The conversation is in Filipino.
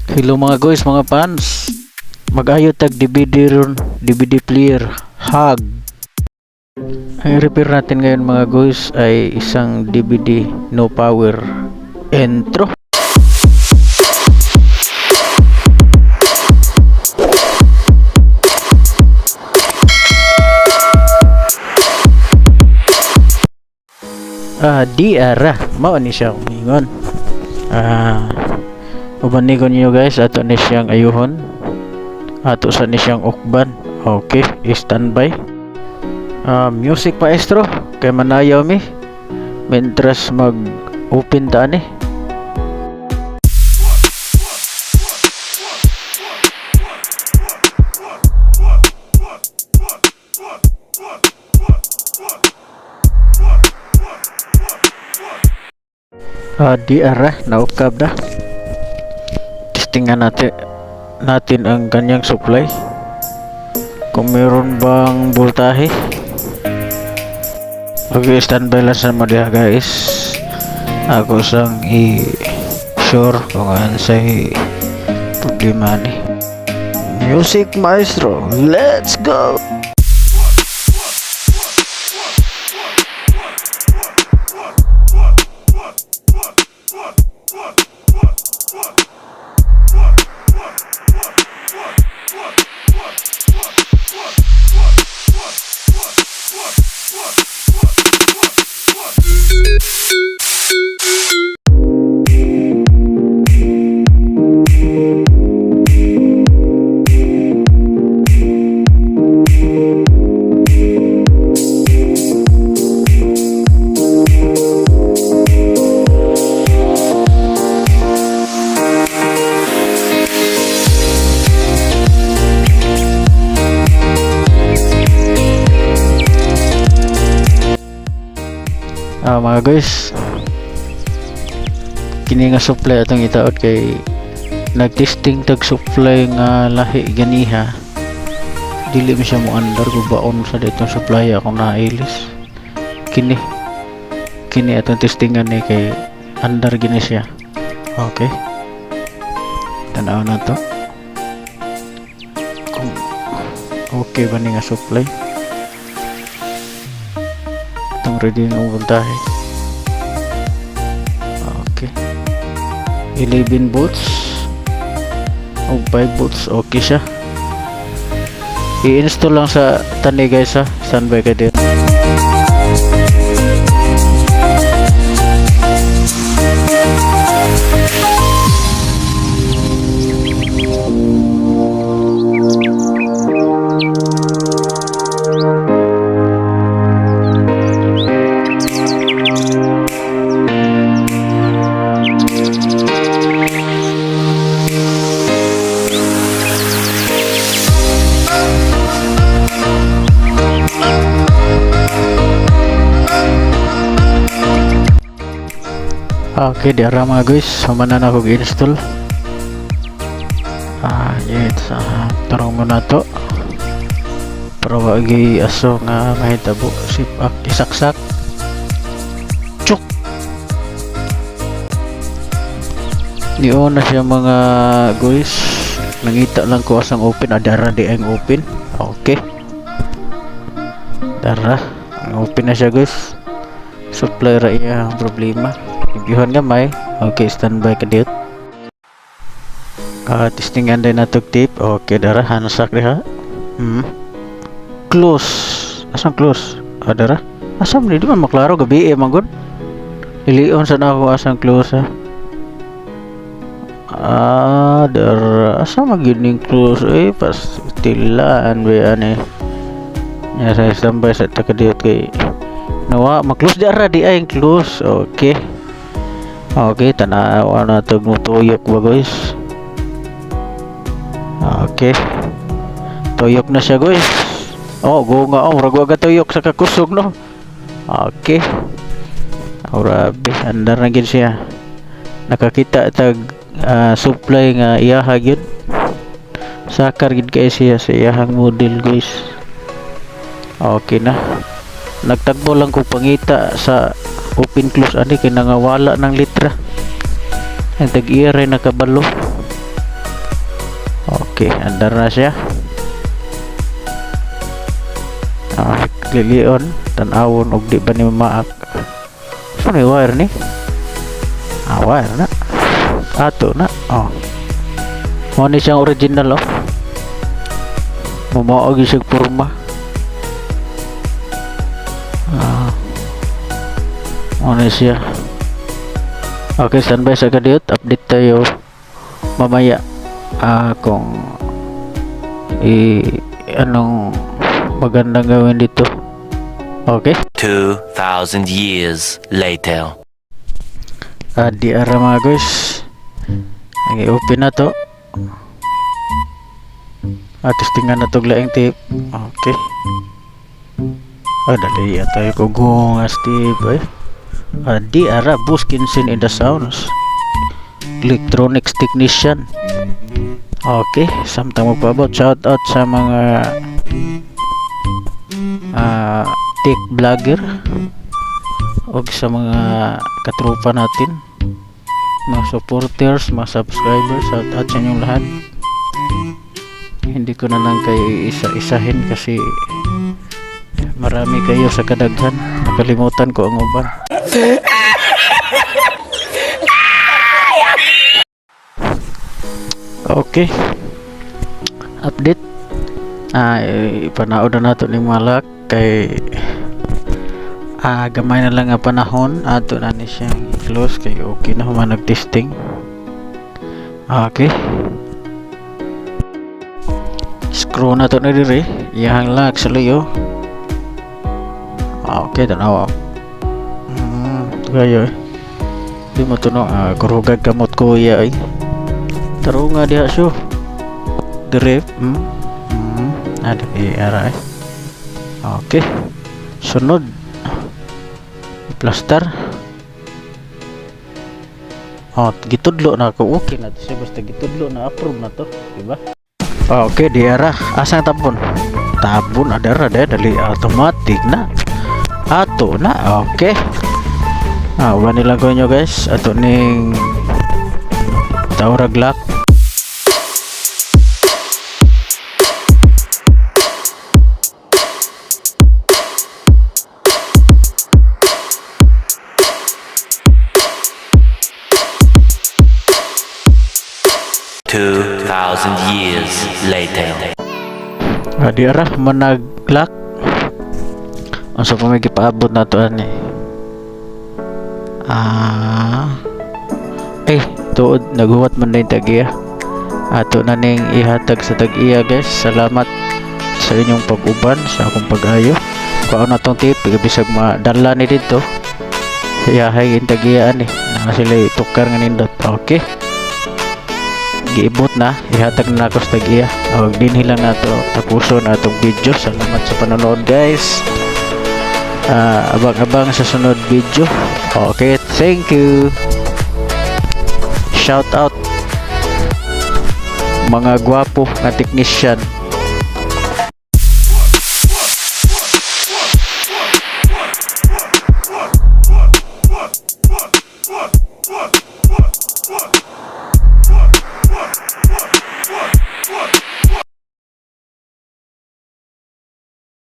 Hello mga guys, mga fans. Mag-ayo tag DVD ron, DVD player, hug. Ang repair natin ngayon mga guys ay isang DVD no power intro. Di ara mao ni siya ingon. Ubanigon niyo guys, ato ni siyang ayuhon. Ato sa ni siyang ukban. Okay, standby. Music maestro, kay manayaw mi. Mentras mag-open ta ni. Di ara naukab na. Testingan natin ang kanyang supply, kung meron bang voltahe. Okay, standby lang sa mga guys. Ako sang i-sure kung ano sa problema ni. Music maestro, let's go! Mga guys, kini nga supply atong itaod kay nagtesting tag supply nga lahi ganiha, dili mi siya mo andar gubaon sa ditong supply akong nailis. Kini atong testingan ni kay andar gini siya. Okay, tanaw na to kung okay ba ni nga supply. Reading ang voltahe. Okay, 11 volts o 5 volts. Okay siya. I-install lang sa tani guys ha. Standby ka din. Okay, di ara mga guys, samanan ako i-install. Yes, tarong mo na to para wagi aso nga mahitabo sipak isaksak chuk. Niyo na siya mga guys, nangita lang ko asang open, adara di ang open. Okay, dara ang open na siya guys. Supply ra iya ang problema. Igihan gamay. Okay, standby ka diot. Testingan din natog tip. Okay, dara hansak diha. Close. Asang close? Dara. Asam ni di man maklaro gabi manggod. Ilion sa nako asang close ha. Dara. Asam magining close pastilaan ba ani. Ya saya standby sa takadiot kay nawa mag-close dara di ay close. Okay. Okay, tanawa na ito tuyok ba guys. Okay, tuyok na siya guys. Go nga ragwaga tuyok sa kakusog no. Okay, grabe, andar na gid siya. Nakakita tag supply nga iyaha gid. Sakar gid kay siya sa iyahang model guys. Okay na. Nagtagbo lang ko pangita sa open close ani kay nangawala ng litra. Ang tag-iya rin nakabalo. Okay, andar na siya. Lilion tan-awon og di ba ni maak. So ni wire ni? Wire na. Ato na. Mo ni siyang original Mumaog siya porma. Mo ni siya. Okay, standby sa kadiyot. Update tayo mamaya kung anong magandang gawin dito. Okay? 2,000 years later. Di ara mga guys. Ang i-open na to. Testingan na to laing tip. Okay. Dali tayo kugungas tip di ara Buskinson in the sounds. Electronics technician. Okay, samtang magpaabot. Shout out sa mga tech vlogger o sa mga katrupa natin, mga supporters, mga subscribers. Shout out sa inyong lahat. Hindi ko na lang kayo isa-isahin kasi marami kayo sa kadaghan. Nakalimutan ko ang uban. Okay, update. Ipanaod na nato ni Malak kay gamay na lang nga panahon ato na ni siyang close kay okay na human nag-testing. Okay, screw na to na diri iyang lock sa luyo. Okay, tanaw gayo di mo to no kurugag kamot kuya taro nga diha siya dire ada arah. Okay, sunod plaster. Gitudlo na ako. Okay na to siya, basta gitudlo na approve na to, diba? Okay, di arah asang tabon ada dali automatic na ato na. Okay, wala nilang ko nyo guys ato ning Taurag lock. Years later. Di arah manag-lock. Asa pa may gipaabot na to ani. Tuod naghuwat man na yung tag-iya. Ato na ning ihatag sa tag-iya guys. Salamat sa inyong pag-uban sa akong pag-ayo. Kung na tong tip, bisag madala ni dito. Yahay yung tag-iya ani. Na sila itukar nga nindot. Okay, giibot na, ihatag na ako sa tag-iya. Huwag din hilang na to tapuson na itong video. Salamat sa panonood guys. Abang-abang sa sunod video. Okay, thank you. Shout out mga gwapo na technician.